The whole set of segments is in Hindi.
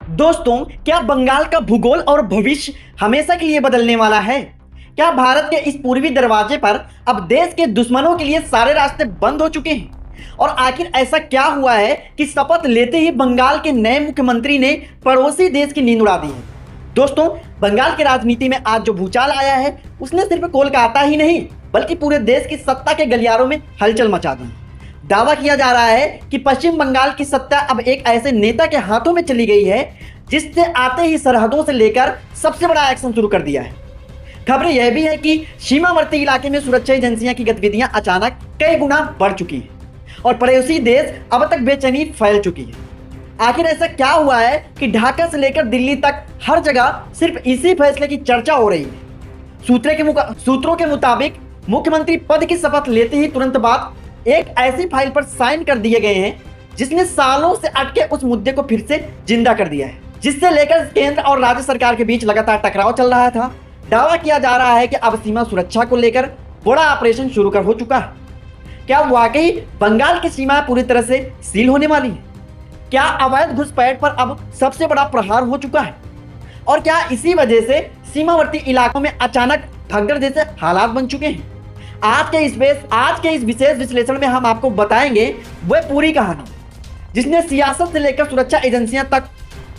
दोस्तों, क्या बंगाल का भूगोल और भविष्य हमेशा के लिए बदलने वाला है? क्या भारत के इस पूर्वी दरवाजे पर अब देश के दुश्मनों के लिए सारे रास्ते बंद हो चुके हैं? और आखिर ऐसा क्या हुआ है कि शपथ लेते ही बंगाल के नए मुख्यमंत्री ने पड़ोसी देश की नींद उड़ा दी है? दोस्तों, बंगाल की राजनीति में आज जो भूचाल आया है उसने सिर्फ कोलकाता ही नहीं बल्कि पूरे देश की सत्ता के गलियारों में हलचल मचा दी। दावा किया जा रहा है कि पश्चिम बंगाल की सत्ता अब एक ऐसे नेता के हाथों में चली गई है जिससे आते ही सरहदों से लेकर सबसे बड़ा एक्शन शुरू कर दिया है। खबरें यह भी है कि सीमावर्ती इलाके में सुरक्षा एजेंसियां की गतिविधियां अचानक कई गुना बढ़ चुकी हैं और पड़ोसी देश अब तक बेचैनी फैल चुकी है। आखिर ऐसा क्या हुआ है कि ढाका से लेकर दिल्ली तक हर जगह सिर्फ इसी फैसले की चर्चा हो रही है? सूत्रों के मुताबिक मुख्यमंत्री पद की शपथ लेते ही तुरंत बाद एक ऐसी फाइल पर साइन कर दिए गए हैं जिसने सालों से अटके उस मुद्दे को फिर से जिंदा कर दिया है, जिससे लेकर केंद्र और राज्य सरकार के बीच लगातार टकराव चल रहा था। दावा किया जा रहा है कि अब सीमा सुरक्षा को लेकर बड़ा ऑपरेशन शुरू कर हो चुका है। क्या वाकई बंगाल की सीमा पूरी तरह से सील होने वाली है? क्या अवैध घुसपैठ पर अब सबसे बड़ा प्रहार हो चुका है? और क्या इसी वजह से सीमावर्ती इलाकों में अचानक भगदड़ जैसे हालात बन चुके हैं? आज के इस विशेष विश्लेषण में हम आपको बताएंगे वह पूरी कहानी जिसने सियासत से लेकर सुरक्षा एजेंसियां तक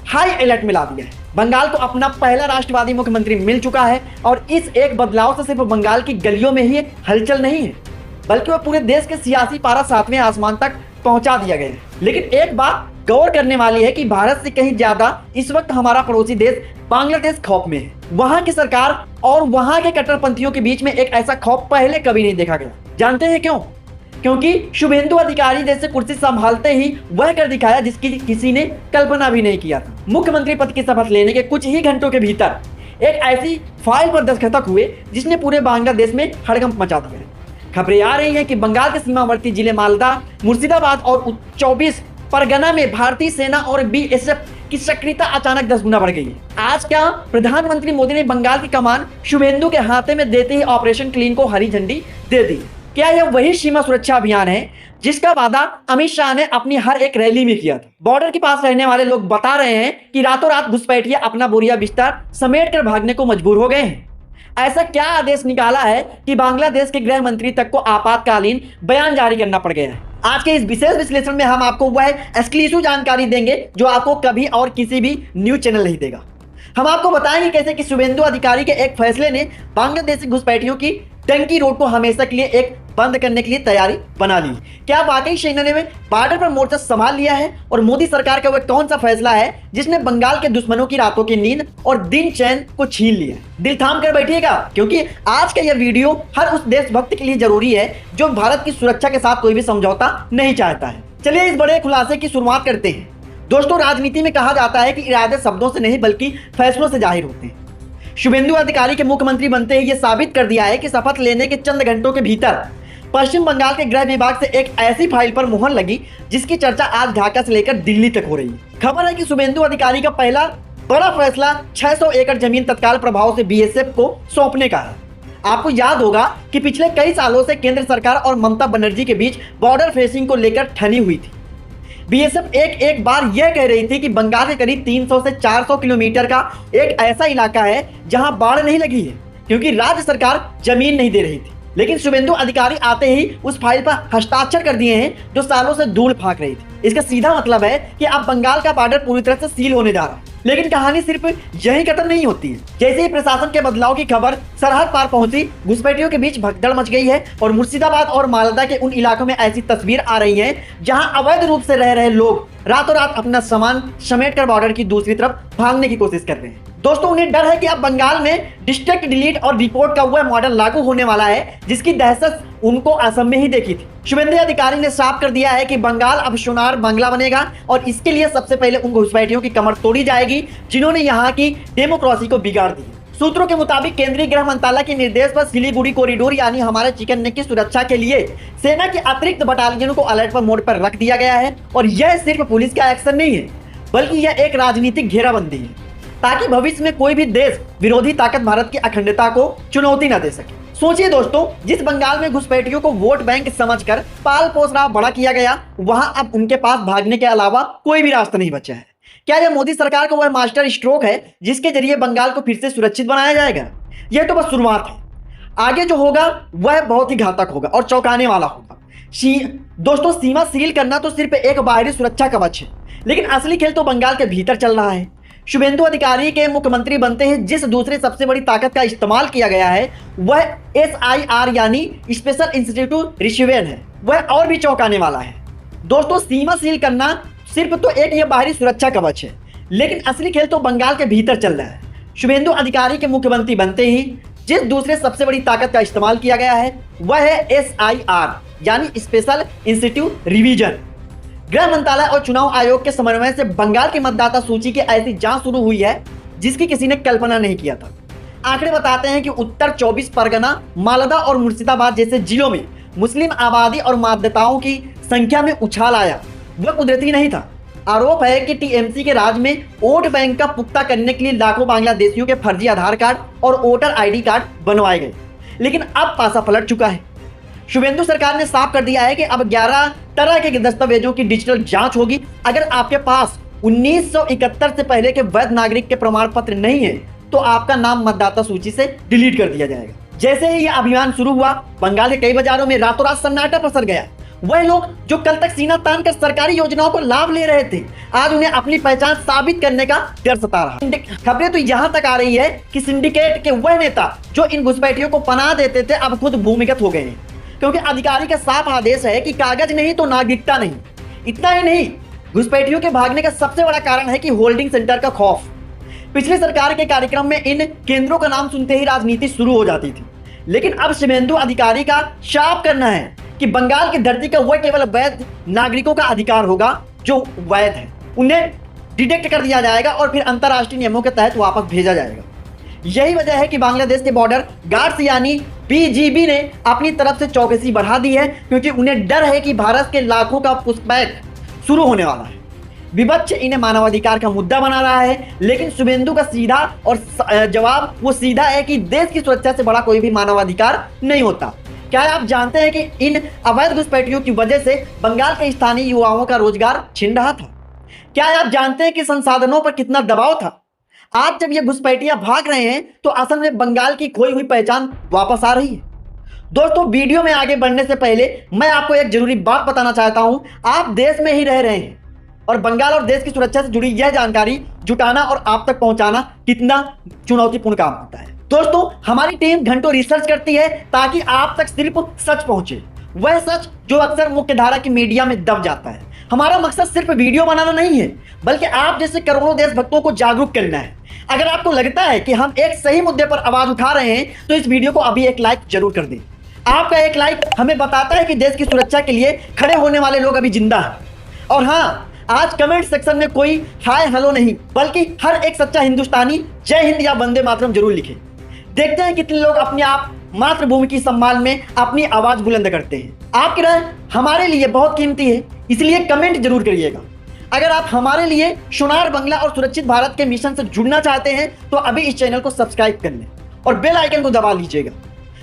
हाई अलर्ट में ला दिया है। बंगाल को अपना पहला राष्ट्रवादी मुख्यमंत्री मिल चुका है और इस एक बदलाव से सिर्फ बंगाल की गलियों में ही हलचल नहीं है बल्कि वह पूरे देश के सियासी पारा सातवें आसमान तक पहुंचा दिया गया है। लेकिन एक बात गौर करने वाली है कि भारत से कहीं ज्यादा इस वक्त हमारा पड़ोसी देश बांग्लादेश खौफ में है। वहां की सरकार और वहां के कट्टरपंथियों के बीच में एक ऐसा खौफ पहले कभी नहीं देखा गया। जानते हैं क्यों? क्योंकि शुभेंदु अधिकारी जैसे कुर्सी संभालते ही वह कर दिखाया जिसकी किसी ने कल्पना भी नहीं किया था। मुख्यमंत्री पद की शपथ लेने के कुछ ही घंटों के भीतर एक ऐसी फाइल पर दस्तखत हुए जिसने पूरे बांग्लादेश में हड़कंप मचा दिया। खबरें आ रही हैं कि बंगाल के सीमावर्ती जिले मालदा, मुर्शिदाबाद और 24 परगना में भारतीय सेना और बीएसएफ की सक्रियता अचानक 10 गुना बढ़ गई है। आज क्या प्रधानमंत्री मोदी ने बंगाल की कमान शुभेंदु के हाथे में देते ही ऑपरेशन क्लीन को हरी झंडी दे दी? क्या यह वही सीमा सुरक्षा अभियान है जिसका वादा अमित शाह ने अपनी हर एक रैली में किया था? बॉर्डर के पास रहने वाले लोग बता रहे हैं कि रातों रात घुसपैठिए अपना बोरिया बिस्तर समेट कर भागने को मजबूर हो गए हैं। ऐसा क्या आदेश निकाला है कि बांग्लादेश के गृह मंत्री तक को आपातकालीन बयान जारी करना पड़ गया है? आज के इस विशेष विश्लेषण में हम आपको वह एक्सक्लूसिव जानकारी देंगे जो आपको कभी और किसी भी न्यूज चैनल नहीं देगा। हम आपको बताएंगे कैसे कि शुभेंदु अधिकारी के एक फैसले ने बांग्लादेशी घुसपैठियों की टंकी रोड को हमेशा के लिए एक बंद करने के लिए तैयारी बना ली। क्या वाकई सेना ने बॉर्डर पर मोर्चा संभाल लिया है? और मोदी सरकार का वह कौन सा फैसला है जिसने बंगाल के दुश्मनों की रातों की नींद और दिन चैन को छीन लिया? दिल थाम कर बैठिएगा क्योंकि आज का यह वीडियो हर उस देशभक्त के लिए जरूरी है जो भारत की सुरक्षा के साथ कोई भी समझौता नहीं चाहता है। चलिए इस बड़े खुलासे की शुरुआत करते हैं। दोस्तों, राजनीति में कहा जाता है कि इरादे शब्दों से नहीं बल्कि फैसलों से जाहिर होते हैं। शुभेंदु अधिकारी के मुख्यमंत्री बनते ही यह साबित कर दिया है कि शपथ लेने के चंद घंटों के भीतर पश्चिम बंगाल के गृह विभाग से एक ऐसी फाइल पर मुहर लगी जिसकी चर्चा आज ढाका से लेकर दिल्ली तक हो रही है। खबर है कि शुभेंदु अधिकारी का पहला बड़ा फैसला 600 एकड़ जमीन तत्काल प्रभाव से बीएसएफ को सौंपने का है। आपको याद होगा कि पिछले कई सालों से केंद्र सरकार और ममता बनर्जी के बीच बॉर्डर फेंसिंग को लेकर ठनी हुई थी। बीएसएफ एक बार यह कह रही थी कि बंगाल के करीब 300 से 400 किलोमीटर का एक ऐसा इलाका है जहां बाढ़ नहीं लगी है क्योंकि राज्य सरकार जमीन नहीं दे रही थी। लेकिन शुभेंदु अधिकारी आते ही उस फाइल पर हस्ताक्षर कर दिए हैं जो सालों से धूल फांक रही थी। इसका सीधा मतलब है कि अब बंगाल का बॉर्डर पूरी तरह से सील होने जा रहा है। लेकिन कहानी सिर्फ यही खत्म नहीं होती है। जैसे ही प्रशासन के बदलाव की खबर सरहद पार पहुंची, घुसपैठियों के बीच भगदड़ मच गई है और मुर्शिदाबाद और मालदा के उन इलाकों में ऐसी तस्वीर आ रही है जहां अवैध रूप से रह रहे लोग रातों रात अपना सामान समेटकर बॉर्डर की दूसरी तरफ भागने की कोशिश कर रहे हैं। दोस्तों, उन्हें डर है कि अब बंगाल में डिस्ट्रिक्ट डिलीट और रिपोर्ट का वह मॉडल लागू होने वाला है जिसकी दहशत उनको असम में ही देखी थी। शुभेंदु अधिकारी ने साफ कर दिया है कि बंगाल अब सोनार बांग्ला बनेगा और इसके लिए सबसे पहले उन घुसपैठियों की कमर तोड़ी जाएगी जिन्होंने यहाँ की डेमोक्रेसी को बिगाड़ दी। सूत्रों के मुताबिक केंद्रीय गृह मंत्रालय के निर्देश पर सिलीगुड़ी कॉरिडोर यानी हमारे चिकन नेक की सुरक्षा के लिए सेना की अतिरिक्त बटालियनों को अलर्ट पर मोड पर रख दिया गया है। और यह सिर्फ पुलिस का एक्शन नहीं है बल्कि यह एक राजनीतिक घेराबंदी है ताकि भविष्य में कोई भी देश विरोधी ताकत भारत की अखंडता को चुनौती न दे सके। सोचिए दोस्तों, जिस बंगाल में घुसपैठियों को वोट बैंक समझकर पाल पोस रहा बड़ा किया गया, वहां अब उनके पास भागने के अलावा कोई भी रास्ता नहीं बचा है। क्या यह मोदी सरकार का वह मास्टर स्ट्रोक है जिसके जरिए बंगाल को फिर से सुरक्षित बनाया जाएगा? यह तो बस शुरुआत है, आगे जो होगा वह बहुत ही घातक होगा और चौंकाने वाला होगा। दोस्तों, सीमा सील करना तो सिर्फ एक बाहरी सुरक्षा कवच है, लेकिन असली खेल तो बंगाल के भीतर चल रहा है। शुभेंदु अधिकारी के मुख्यमंत्री बनते ही जिस दूसरे सबसे बड़ी ताकत का इस्तेमाल किया गया है वह SIR यानी स्पेशल इंस्टीट्यूट रिसीवेन है, वह और भी चौंकाने वाला है। दोस्तों, सीमा सील करना सिर्फ तो एक ये बाहरी सुरक्षा कवच है, लेकिन असली खेल तो बंगाल के भीतर चल रहा है। शुभेंदु अधिकारी के मुख्यमंत्री बनते ही जिस दूसरे सबसे बड़ी ताकत का इस्तेमाल किया गया है वह है SIR यानी स्पेशल इंस्टीट्यूट रिवीजन। गृह मंत्रालय और चुनाव आयोग के समन्वय से बंगाल की मतदाता सूची की ऐसी जांच शुरू हुई है जिसकी किसी ने कल्पना नहीं किया था। आंकड़े बताते हैं कि उत्तर 24 परगना, मालदा और मुर्शिदाबाद जैसे जिलों में मुस्लिम आबादी और मतदाताओं की संख्या में उछाल आया, वह कुदरती नहीं था। आरोप है कि TMC के राज में वोट बैंक का पुख्ता करने के लिए लाखों बांग्लादेशियों के फर्जी आधार कार्ड और वोटर ID कार्ड बनवाए गए, लेकिन अब पासा पलट चुका है। शुभेंदु सरकार ने साफ कर दिया है कि अब 11 तरह के दस्तावेजों की डिजिटल जांच होगी। अगर आपके पास 1971 से पहले के वैध नागरिक के प्रमाण पत्र नहीं है तो आपका नाम मतदाता सूची से डिलीट कर दिया जाएगा। जैसे ही यह अभियान शुरू हुआ, बंगाल के कई बाजारों में रातों रात सन्नाटा पसर गया। वह लोग जो कल तक सीना तान कर सरकारी योजनाओं को लाभ ले रहे थे, आज उन्हें अपनी पहचान साबित करने का डर सता रहा। खबरें तो यहां तक आ रही है कि सिंडिकेट के वह नेता जो इन घुसपैठियों को पनाह देते थे अब खुद भूमिगत हो गए हैं, क्योंकि अधिकारी का साफ आदेश है कि कागज नहीं तो नागरिकता नहीं। इतना ही नहीं, घुसपैठियों के भागने का सबसे बड़ा कारण है कि होल्डिंग सेंटर का खौफ। पिछले सरकार के कार्यक्रम में इन केंद्रों का नाम सुनते ही राजनीति शुरू हो जाती थी, लेकिन अब शुभेंदु अधिकारी का साफ करना है कि बंगाल की धरती का वह केवल वैध नागरिकों का अधिकार होगा जो वैध है। उन्हें डिटेक्ट कर दिया जाएगा और फिर अंतर्राष्ट्रीय नियमों के तहत वापस भेजा जाएगा। यही वजह है कि बांग्लादेश के बॉर्डर गार्ड्स यानी BGB ने अपनी तरफ से चौकसी बढ़ा दी है, क्योंकि उन्हें डर है कि भारत के लाखों का पुशबैक शुरू होने वाला है। विपक्ष इन्हें मानवाधिकार का मुद्दा बना रहा है, लेकिन शुभेंदु का सीधा और जवाब वो सीधा है कि देश की सुरक्षा से बड़ा कोई भी मानवाधिकार नहीं होता। क्या आप जानते हैं कि इन अवैध घुसपैठियों की वजह से बंगाल के स्थानीय युवाओं का रोजगार छिन रहा था? क्या आप जानते हैं कि संसाधनों पर कितना दबाव था? आज जब ये घुसपैठियां भाग रहे हैं तो असल में बंगाल की खोई हुई पहचान वापस आ रही है। दोस्तों, वीडियो में आगे बढ़ने से पहले मैं आपको एक जरूरी बात बताना चाहता हूं। आप देश में ही रह रहे हैं और बंगाल और देश की सुरक्षा से जुड़ी यह जानकारी जुटाना और आप तक पहुंचाना कितना चुनौतीपूर्ण काम होता है। दोस्तों, हमारी टीम घंटों रिसर्च करती है ताकि आप तक सिर्फ सच पहुंचे, वह सच जो अक्सर मुख्यधारा की मीडिया में दब जाता है। हमारा मकसद सिर्फ वीडियो बनाना नहीं है, बल्कि आप जैसे करोड़ों देशभक्तों को जागरूक करना है। अगर आपको लगता है कि हम एक सही मुद्दे पर आवाज उठा रहे हैं तो इस वीडियो को अभी एक लाइक जरूर कर दें। आपका एक लाइक हमें बताता है कि देश की सुरक्षा के लिए खड़े होने वाले लोग अभी जिंदा हैं। और हाँ, आज कमेंट सेक्शन में कोई हाय हेलो नहीं, बल्कि हर एक सच्चा हिंदुस्तानी जय हिंद या वंदे मातरम जरूर लिखे। देखते हैं कितने लोग अपने आप मातृभूमि की सम्मान में अपनी आवाज बुलंद करते हैं। आपकी राय हमारे लिए बहुत कीमती है, इसलिए कमेंट जरूर करिएगा। अगर आप हमारे लिए सोनार बंगला और सुरक्षित भारत के मिशन से जुड़ना चाहते हैं तो अभी इस चैनल को सब्सक्राइब कर लें और बेल आइकन को दबा लीजिएगा,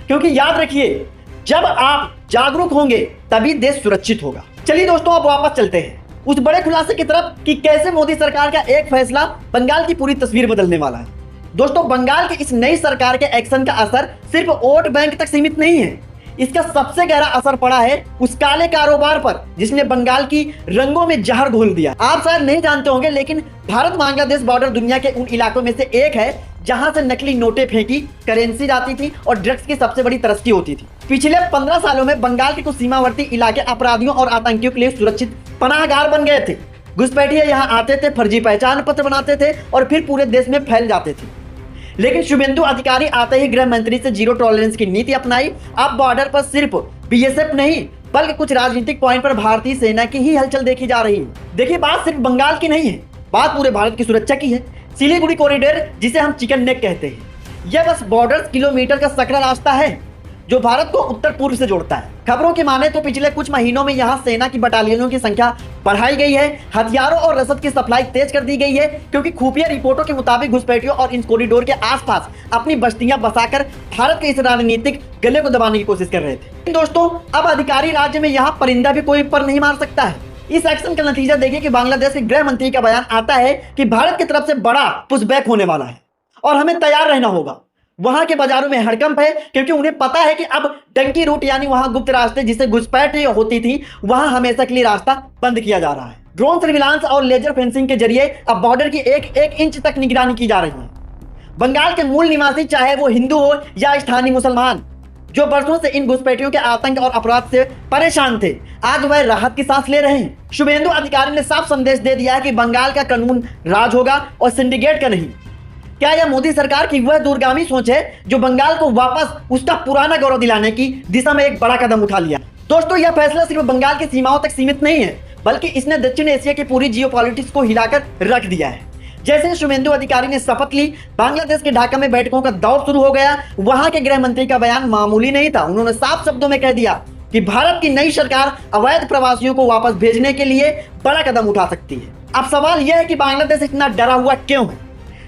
क्योंकि याद रखिए, जब आप जागरूक होंगे तभी देश सुरक्षित होगा। चलिए दोस्तों, अब वापस चलते हैं उस बड़े खुलासे की तरफ कि कैसे मोदी सरकार का एक फैसला बंगाल की पूरी तस्वीर बदलने वाला है। दोस्तों, बंगाल की इस नई सरकार के एक्शन का असर सिर्फ वोट बैंक तक सीमित नहीं है, इसका सबसे गहरा असर पड़ा है उस काले कारोबार पर जिसने बंगाल की रंगों में जहर घोल दिया। आप शायद नहीं जानते होंगे, लेकिन भारत बांग्लादेश बॉर्डर दुनिया के उन इलाकों में से एक है जहां से नकली नोटें फेंकी, करेंसी जाती थी और ड्रग्स की सबसे बड़ी तस्करी होती थी। पिछले 15 सालों में बंगाल के कुछ सीमावर्ती इलाके अपराधियों और आतंकियों के लिए सुरक्षित पनाहगार बन गए थे। घुसपैठिए यहाँ आते थे, फर्जी पहचान पत्र बनाते थे और फिर पूरे देश में फैल जाते थे। लेकिन शुभेंदु अधिकारी आते ही गृह मंत्री से जीरो टॉलरेंस की नीति अपनाई। अब बॉर्डर पर सिर्फ BSF नहीं, बल्कि कुछ राजनीतिक पॉइंट पर भारतीय सेना की ही हलचल देखी जा रही है। देखिए, बात सिर्फ बंगाल की नहीं है, बात पूरे भारत की सुरक्षा की है। सिलीगुड़ी कॉरिडोर, जिसे हम चिकन नेक कहते हैं, यह बस बॉर्डर किलोमीटर का सकरा रास्ता है जो भारत को उत्तर पूर्व से जोड़ता है। खबरों की माने तो पिछले कुछ महीनों में यहाँ सेना की बटालियनों की संख्या बढ़ाई गई है, हथियारों और रसद की सप्लाई तेज कर दी गई है, क्योंकि खुफिया रिपोर्टों के मुताबिक घुसपैठियों और इन कॉरिडोर के आसपास अपनी बस्तियां बसाकर भारत के इस रणनीतिक गले को दबाने की कोशिश कर रहे थे। दोस्तों, अब अधिकारी राज्य में यहाँ परिंदा भी कोई पर नहीं मार सकता है। इस एक्शन का नतीजा देखिए कि बांग्लादेश के गृह मंत्री का बयान आता है कि भारत की तरफ से बड़ा पुशबैक होने वाला है और हमें तैयार रहना होगा। वहां के बाजारों में हड़कंप है क्योंकि उन्हें पता है कि अब डंकी रूट यानी वहां गुप्त रास्ते जिसे घुसपैठ होती थी वहां हमेशा के लिए रास्ता बंद किया जा रहा है। ड्रोन सर्विलांस और लेजर फेंसिंग के जरिए अब बॉर्डर की एक एक इंच तक निगरानी की जा रही है। बंगाल के मूल निवासी चाहे वो हिंदू हो या स्थानीय मुसलमान जो बरसों से इन घुसपैठियों के आतंक और अपराध से परेशान थे, आज वह राहत की सांस ले रहे हैं। शुभेंदु अधिकारी ने साफ संदेश दे दिया है कि बंगाल का कानून राज होगा और सिंडिकेट का नहीं। क्या यह मोदी सरकार की वह दूरगामी सोच है जो बंगाल को वापस उसका पुराना गौरव दिलाने की दिशा में एक बड़ा कदम उठा लिया? दोस्तों, यह फैसला सिर्फ बंगाल की सीमाओं तक सीमित नहीं है, बल्कि इसने दक्षिण एशिया की पूरी जियोपॉलिटिक्स को हिलाकर रख दिया है। जैसे शुभेंदु अधिकारी ने शपथ ली, बांग्लादेश के ढाका में बैठकों का दौर शुरू हो गया। वहां के गृह मंत्री का बयान मामूली नहीं था। उन्होंने साफ शब्दों में कह दिया कि भारत की नई सरकार अवैध प्रवासियों को वापस भेजने के लिए बड़ा कदम उठा सकती है। अब सवाल यह है कि बांग्लादेश इतना डरा हुआ क्यों है?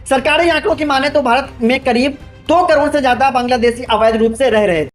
सरकारी आंकड़ों की माने तो भारत में करीब 2 करोड़ से ज्यादा बांग्लादेशी अवैध रूप से रह रहे थे।